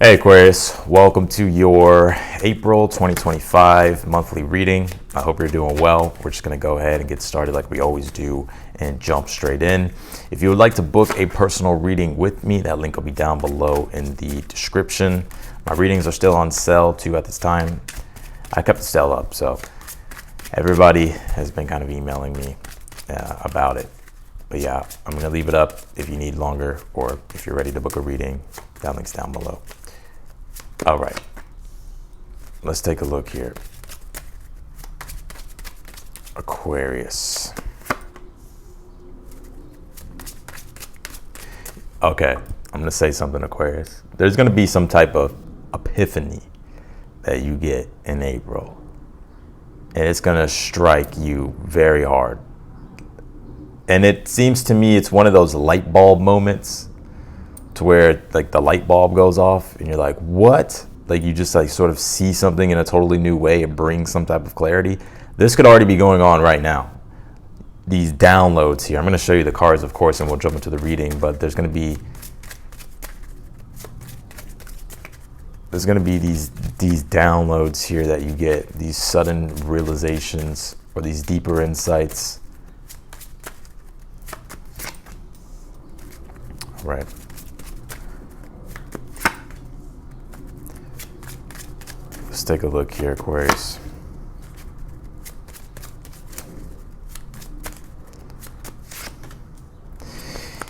Hey Aquarius, welcome to your April 2025 monthly reading. I hope you're doing well. We're just going to go ahead and get started like we always do and jump straight in. If you would like to book a personal reading with me, that link will be down below in the description. My readings are still on sale too at this time. I kept the sale up, so everybody has been kind of emailing me about it. But yeah, I'm going to leave it up if you need longer or if you're ready to book a reading. That link's down below. All right, let's take a look here. Aquarius. Okay, I'm gonna say something, Aquarius. There's gonna be some type of epiphany that you get in April, and it's gonna strike you very hard. And it seems to me it's one of those light bulb moments to where like the light bulb goes off and you're like, what? Like you just like sort of see something in a totally new way. It brings some type of clarity. This could already be going on right now. These downloads here. I'm going to show you the cards, of course, and we'll jump into the reading, but there's going to be these downloads here that you get, these sudden realizations or these deeper insights. All right. Let's take a look here, Aquarius.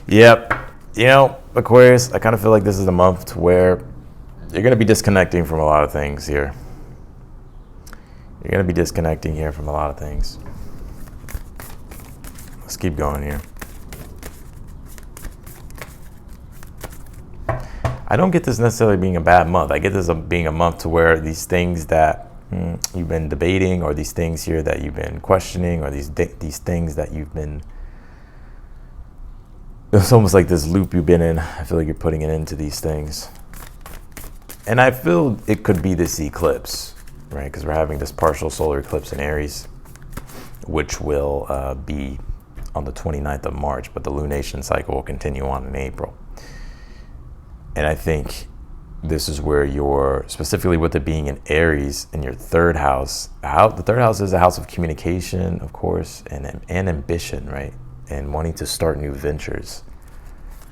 Yep. You know, Aquarius, I kind of feel like this is a month to where you're going to be disconnecting from a lot of things here. You're going to be disconnecting here from a lot of things. Let's keep going here. I don't get this necessarily being a bad month. I get this being a month to where these things that you've been debating, or these things here that you've been questioning, or these things that you've been, it's almost like this loop you've been in. I feel like you're putting it into these things. And I feel it could be this eclipse, right? Because we're having this partial solar eclipse in Aries, which will be on the 29th of March, but the lunation cycle will continue on in April. And I think this is where you're, specifically with it being in Aries in your third house. The third house is a house of communication, of course, and ambition, right? And wanting to start new ventures.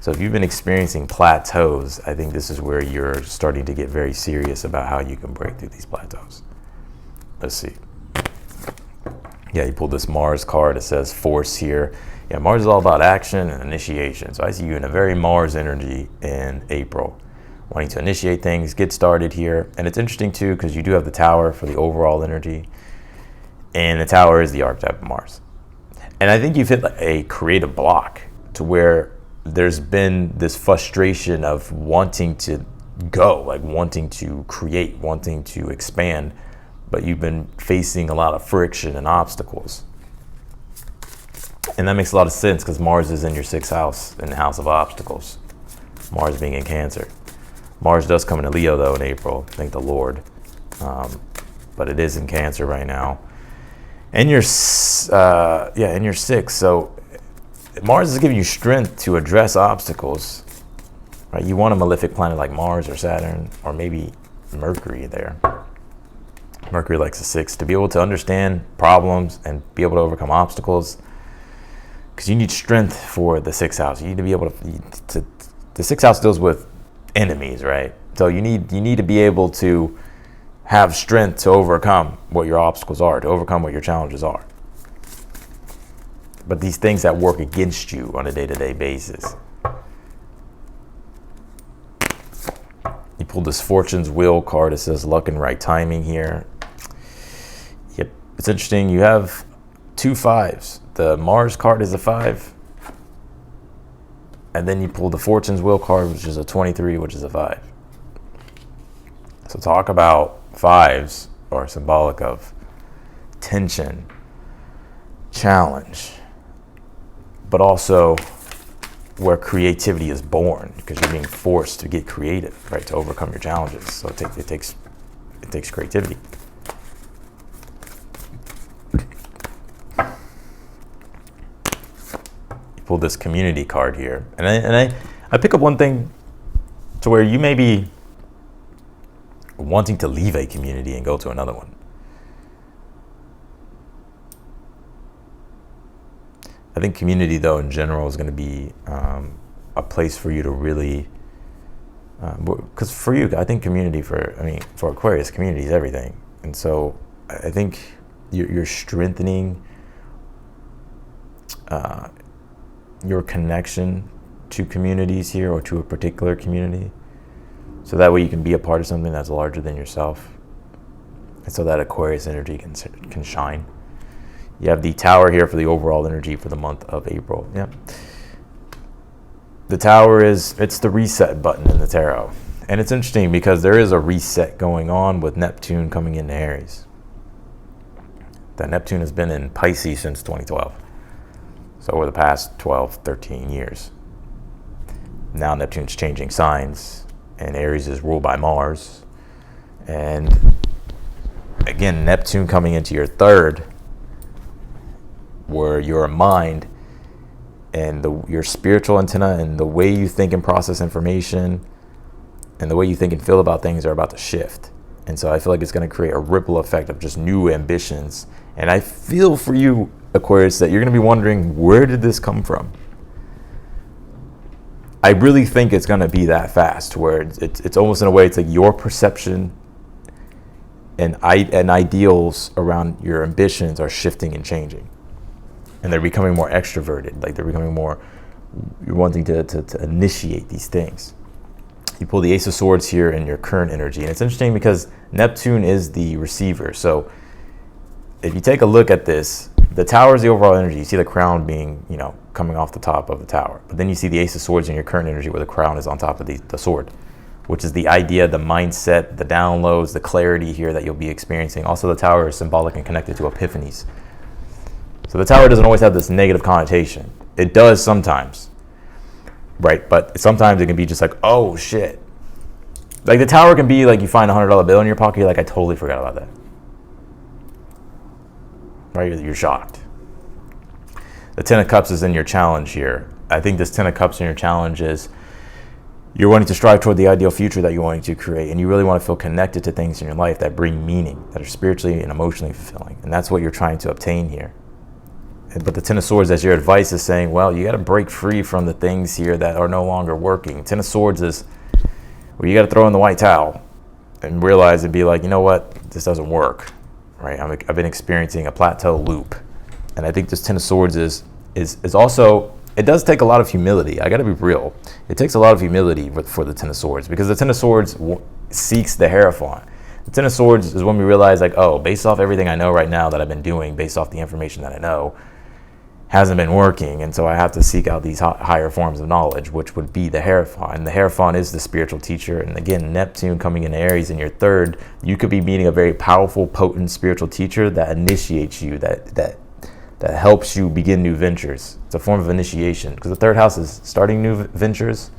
So if you've been experiencing plateaus, I think this is where you're starting to get very serious about how you can break through these plateaus. Let's see. Yeah, you pulled this Mars card. It says force here. Yeah, Mars is all about action and initiation. So I see you in a very Mars energy in April, wanting to initiate things, get started here. And it's interesting too, because you do have the Tower for the overall energy. And the Tower is the archetype of Mars. And I think you've hit a creative block to where there's been this frustration of wanting to go, like wanting to create, wanting to expand, but you've been facing a lot of friction and obstacles. And that makes a lot of sense because Mars is in your sixth house, in the house of obstacles. Mars being in Cancer. Mars does come into Leo though in April, thank the Lord. But it is in Cancer right now. And you're, in your sixth. So Mars is giving you strength to address obstacles. Right? You want a malefic planet like Mars or Saturn, or maybe Mercury there. Mercury likes the sixth, to be able to understand problems and be able to overcome obstacles. Because you need strength for the sixth house. You need to be able to the sixth house deals with enemies, right? So you need to be able to have strength to overcome what your obstacles are, to overcome what your challenges are. But these things that work against you on a day-to-day basis. You pulled this Fortune's Wheel card. It says luck and right timing here. Yep, it's interesting. You have 2 5s. The Mars card is a 5. And then you pull the Fortune's Wheel card, which is a 23, which is a 5. So talk about 5s are symbolic of tension, challenge, but also where creativity is born, because you're being forced to get creative, right, to overcome your challenges. So it takes creativity. Pull this community card here, and I pick up one thing to where you may be wanting to leave a community and go to another one. I think community, though, in general is going to be a place for you to really, because for you, I think community for Aquarius, community is everything. And so I think you're strengthening your connection to communities here, or to a particular community, so that way you can be a part of something that's larger than yourself, and so that Aquarius energy can shine. You have the Tower here for the overall energy for the month of April. Yeah, the Tower it's the reset button in the tarot, and it's interesting because there is a reset going on with Neptune coming into Aries. That Neptune has been in Pisces since 2012. So over the past 12, 13 years. Now Neptune's changing signs, and Aries is ruled by Mars. And again, Neptune coming into your third, where your mind and your spiritual antenna and the way you think and process information and the way you think and feel about things are about to shift. And so I feel like it's going to create a ripple effect of just new ambitions. And I feel for you, Aquarius, that you're going to be wondering, where did this come from? I really think it's going to be that fast, where it's almost in a way, it's like your perception and ideals around your ambitions are shifting and changing. And they're becoming more extroverted, like they're becoming more, you're wanting to initiate these things. You pull the Ace of Swords here in your current energy. And it's interesting because Neptune is the receiver. So if you take a look at this, the Tower is the overall energy. You see the crown being, coming off the top of the Tower. But then you see the Ace of Swords in your current energy, where the crown is on top of the sword, which is the idea, the mindset, the downloads, the clarity here that you'll be experiencing. Also, the Tower is symbolic and connected to epiphanies. So the Tower doesn't always have this negative connotation. It does sometimes, right? But sometimes it can be just like, oh shit. Like the Tower can be like, you find a $100 bill in your pocket, you're like, I totally forgot about that. Right? You're shocked. The Ten of Cups is in your challenge here. I think this Ten of Cups in your challenge is you're wanting to strive toward the ideal future that you're wanting to create, and you really want to feel connected to things in your life that bring meaning, that are spiritually and emotionally fulfilling. And that's what you're trying to obtain here. But the Ten of Swords, as your advice, is saying, well, you got to break free from the things here that are no longer working. Ten of Swords is where you got to throw in the white towel and realize and be like, you know what, this doesn't work, right? I've been experiencing a plateau loop. And I think this Ten of Swords is also, it does take a lot of humility. I got to be real. It takes a lot of humility for the Ten of Swords, because the Ten of Swords seeks the Hierophant. The Ten of Swords is when we realize, like, oh, based off everything I know right now that I've been doing, based off the information that I know, hasn't been working. And so I have to seek out these higher forms of knowledge, which would be the Hierophant. And the Hierophant is the spiritual teacher. And again, Neptune coming in Aries in your third, you could be meeting a very powerful, potent spiritual teacher that initiates you, that helps you begin new ventures. It's a form of initiation, because the third house is starting new ventures,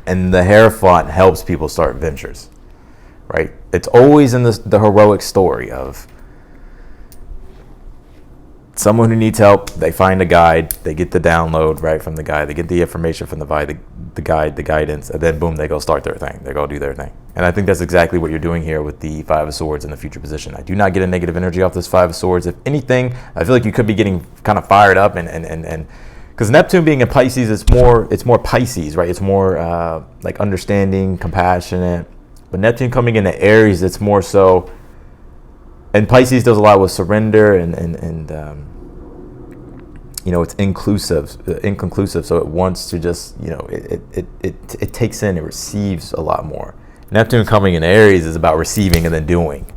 and the Hierophant helps people start ventures, right? It's always in the heroic story of someone who needs help. They find a guide, they get the download right from the guide, they get the information from the guide, the guidance, and then boom, they go start their thing, they go do their thing. And I think that's exactly what you're doing here with the Five of Swords in the future position. I do not get a negative energy off this Five of Swords. If anything, I feel like you could be getting kind of fired up, and because Neptune being in Pisces, it's more Pisces, right? It's more like understanding, compassionate. But Neptune coming into Aries, it's more so, and Pisces does a lot with surrender and it's inconclusive, so it wants to just, it takes in, it receives a lot more. Neptune coming in Aries is about receiving and then doing.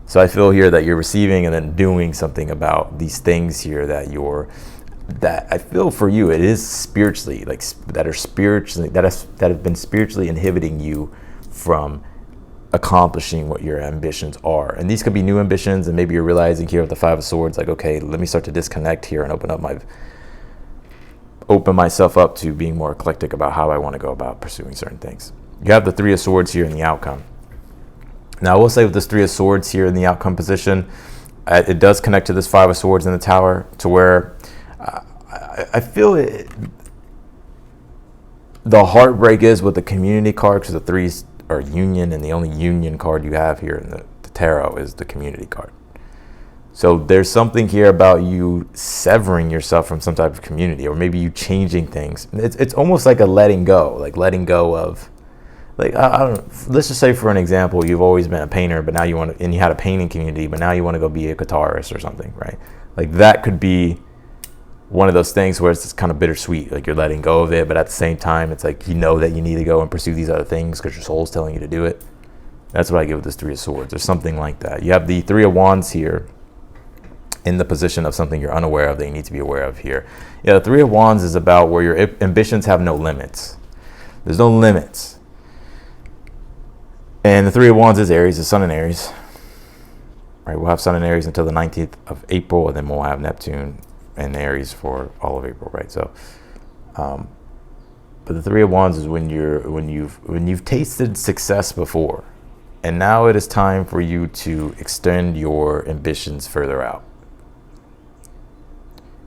So I feel here that you're receiving and then doing something about these things here that I feel for you, it is spiritually, that have been spiritually inhibiting you from accomplishing what your ambitions are. And these could be new ambitions, and maybe you're realizing here with the Five of Swords, like, okay, let me start to disconnect here and open myself up to being more eclectic about how I want to go about pursuing certain things. You have the Three of Swords here in the outcome. Now, I will say with this Three of Swords here in the outcome position, it does connect to this Five of Swords in the Tower, to where I feel it. The heartbreak is with the community card, because the threes or union, and the only union card you have here in the tarot is the community card. So there's something here about you severing yourself from some type of community, or maybe you changing things. It's almost like a letting go, of, like, I don't know, let's just say for an example, you've always been a painter, but now you want to, and you had a painting community, but now you want to go be a guitarist or something, right? Like that could be one of those things where it's kind of bittersweet, like you're letting go of it, but at the same time, it's like, you know that you need to go and pursue these other things because your soul's telling you to do it. That's what I get with this Three of Swords, or something like that. You have the Three of Wands here in the position of something you're unaware of that you need to be aware of here. Yeah, the Three of Wands is about where your ambitions have no limits. There's no limits. And the Three of Wands is Aries, the Sun in Aries. Right, we'll have Sun in Aries until the 19th of April, and then we'll have Neptune in Aries for all of April, right? So, but the Three of Wands is when you've tasted success before, and now it is time for you to extend your ambitions further out.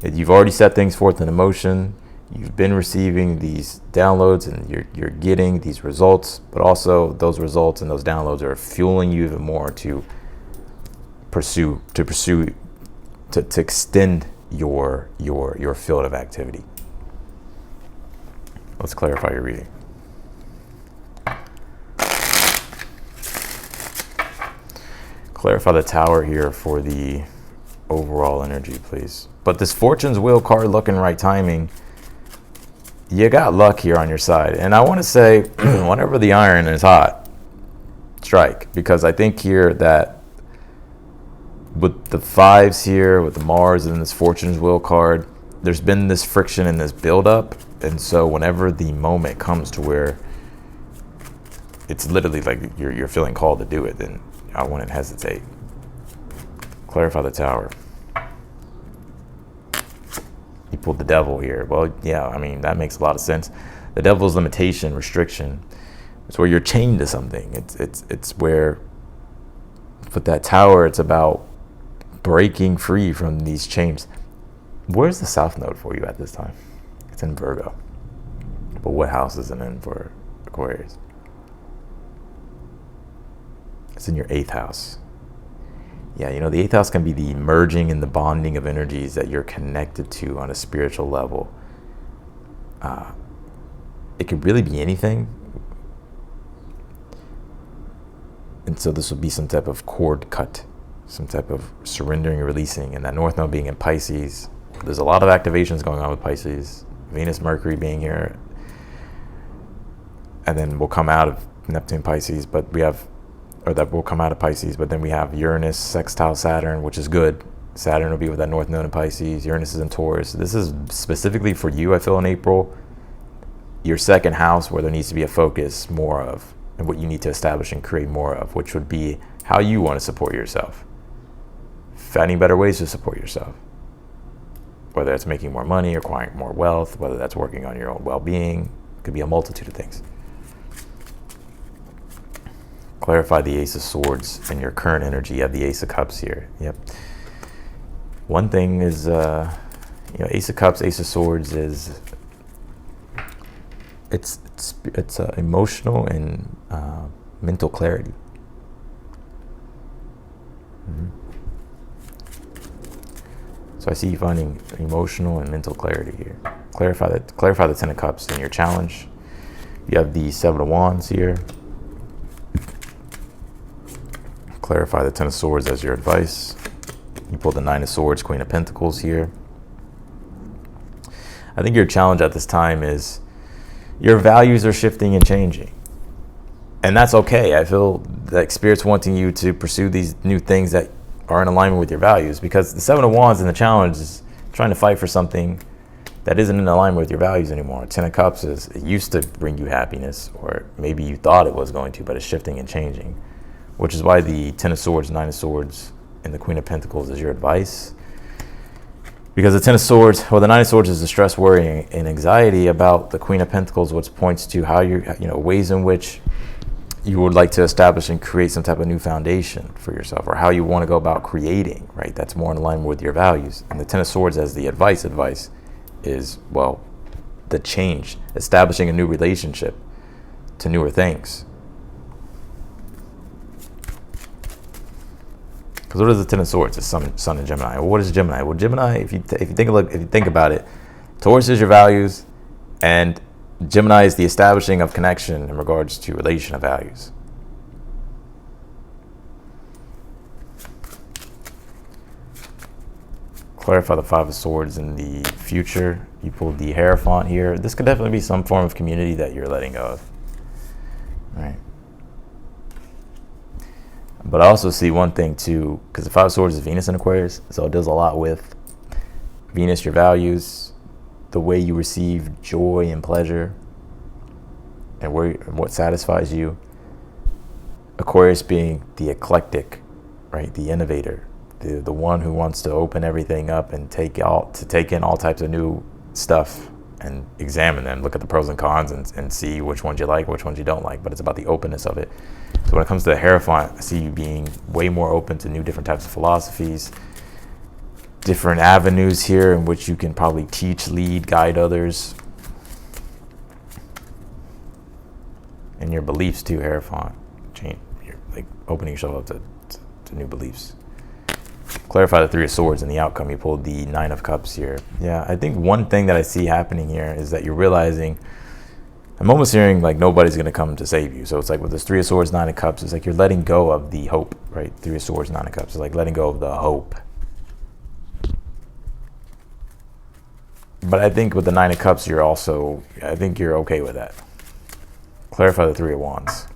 You've already set things forth in motion. You've been receiving these downloads, and you're getting these results, but also those results and those downloads are fueling you even more to extend your field of activity. Let's clarify your reading. Clarify the Tower here for the overall energy, please. But this Fortune's Wheel card, looking right timing, you got luck here on your side. And I want to say, whenever the iron is hot, strike. Because I think here that with the fives here, with the Mars and this Fortune's Wheel card, there's been this friction and this buildup. And so whenever the moment comes to where it's literally like you're feeling called to do it, then I wouldn't hesitate. Clarify the Tower. You pulled the Devil here. Well, yeah, I mean, that makes a lot of sense. The Devil's limitation, restriction. It's where you're chained to something. It's where, with that Tower, it's about breaking free from these chains. Where's the South Node for you at this time? It's in Virgo. But what house is it in for Aquarius? It's in your 8th house. Yeah, you know, the 8th house can be the merging and the bonding of energies that you're connected to on a spiritual level. It could really be anything. And so this would be some type of cord cut, some type of surrendering and releasing. And that North Node being in Pisces, there's a lot of activations going on with Pisces. Venus, Mercury being here. And then we'll come out of Neptune, Pisces, but we have, or that will come out of Pisces, but then we have Uranus, sextile Saturn, which is good. Saturn will be with that North Node in Pisces. Uranus is in Taurus. This is specifically for you, I feel, in April. Your 2nd house, where there needs to be a focus more of, and what you need to establish and create more of, which would be how you want to support yourself. Finding better ways to support yourself. Whether it's making more money, acquiring more wealth, whether that's working on your own well-being. It could be a multitude of things. Clarify the Ace of Swords and your current energy. You have the Ace of Cups here. Yep. One thing is, Ace of Cups, Ace of Swords is it's emotional and mental clarity. Mm-hmm. So I see you finding emotional and mental clarity here. Clarify the 10 of Cups in your challenge. You have the 7 of Wands here. Clarify the 10 of Swords as your advice. You pulled the 9 of Swords, Queen of Pentacles here. I think your challenge at this time is your values are shifting and changing. And that's okay. I feel like Spirit's wanting you to pursue these new things that are in alignment with your values, because the 7 of Wands in the challenge is trying to fight for something that isn't in alignment with your values anymore. 10 of Cups is, it used to bring you happiness, or maybe you thought it was going to, but it's shifting and changing. Which is why the 10 of Swords, 9 of Swords, and the Queen of Pentacles is your advice. Because the 10 of Swords, well, the 9 of Swords is the stress, worry, and anxiety about the Queen of Pentacles, which points to how ways in which you would like to establish and create some type of new foundation for yourself, or how you want to go about creating, right? That's more in alignment with your values. And the 10 of Swords as the advice is, well, the change, establishing a new relationship to newer things. Because what is the Ten of Swords? It's Sun and Gemini. Well, what is Gemini? Well, Gemini, if you think about it, Taurus is your values, and Gemini is the establishing of connection in regards to relation of values. Clarify the Five of Swords in the future. You pulled the Hierophant here. This could definitely be some form of community that you're letting go of. All right. But I also see one thing too, because the Five of Swords is Venus in Aquarius, so it deals a lot with Venus, your values, the way you receive joy and pleasure, and what satisfies you. Aquarius being the eclectic, right? The innovator, the one who wants to open everything up and take in all types of new stuff and examine them, look at the pros and cons and see which ones you like, which ones you don't like. But it's about the openness of it. So when it comes to the Hierophant, I see you being way more open to new different types of philosophies, different avenues here in which you can probably teach, lead, guide others. And your beliefs too, Hierophant. You're like opening yourself up to new beliefs. Clarify the Three of Swords and the outcome. You pulled the Nine of Cups here. Yeah, I think one thing that I see happening here is that you're realizing, I'm almost hearing like nobody's going to come to save you. So it's like with this Three of Swords, Nine of Cups, it's like you're letting go of the hope, right? Three of Swords, Nine of Cups. It's like letting go of the hope. But I think with the Nine of Cups, I think you're okay with that. Clarify the Three of Wands.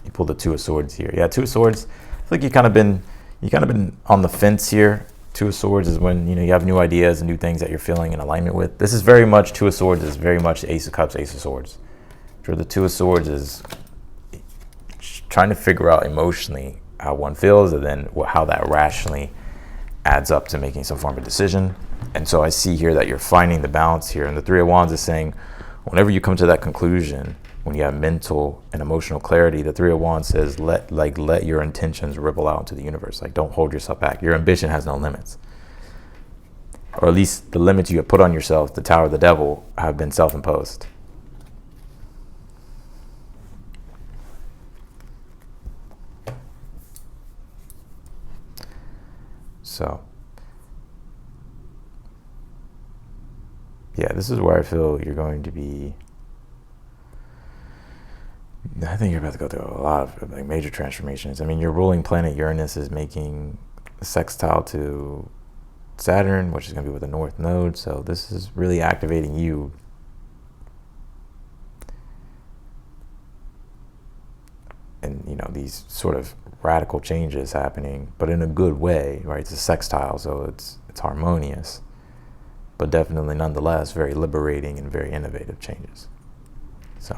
You pull the Two of Swords here. Yeah, Two of Swords. I feel like you kind of been on the fence here. Two of Swords is when you have new ideas and new things that you're feeling in alignment with. This is very much Two of Swords is very much Ace of Cups, Ace of Swords. Sure, the Two of Swords is trying to figure out emotionally how one feels, and then how that rationally adds up to making some form of decision. And so I see here that you're finding the balance here. And the Three of Wands is saying, whenever you come to that conclusion, when you have mental and emotional clarity, the Three of Wands says, let your intentions ripple out into the universe. Like, don't hold yourself back. Your ambition has no limits. Or at least the limits you have put on yourself, the Tower of the Devil, have been self-imposed. So, yeah, this is where I feel you're going to be. I think you're about to go through a lot of like major transformations. I mean, your ruling planet Uranus is making a sextile to Saturn, which is going to be with the North Node. So this is really activating you. And, these sort of radical changes happening, but in a good way, right? It's a sextile, so it's harmonious, but definitely nonetheless very liberating and very innovative changes. So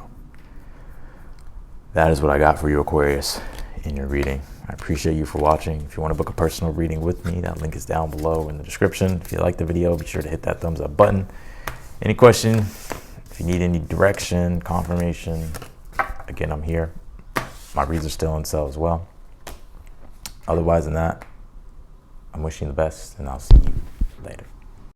that is what I got for you, Aquarius, in your reading. I appreciate you for watching. If you want to book a personal reading with me, that link is down below in the description. If you like the video, be sure to hit that thumbs up button. Any question, if you need any direction, confirmation, again, I'm here. My reads are still on sale as well. Otherwise than that, I'm wishing you the best, and I'll see you later.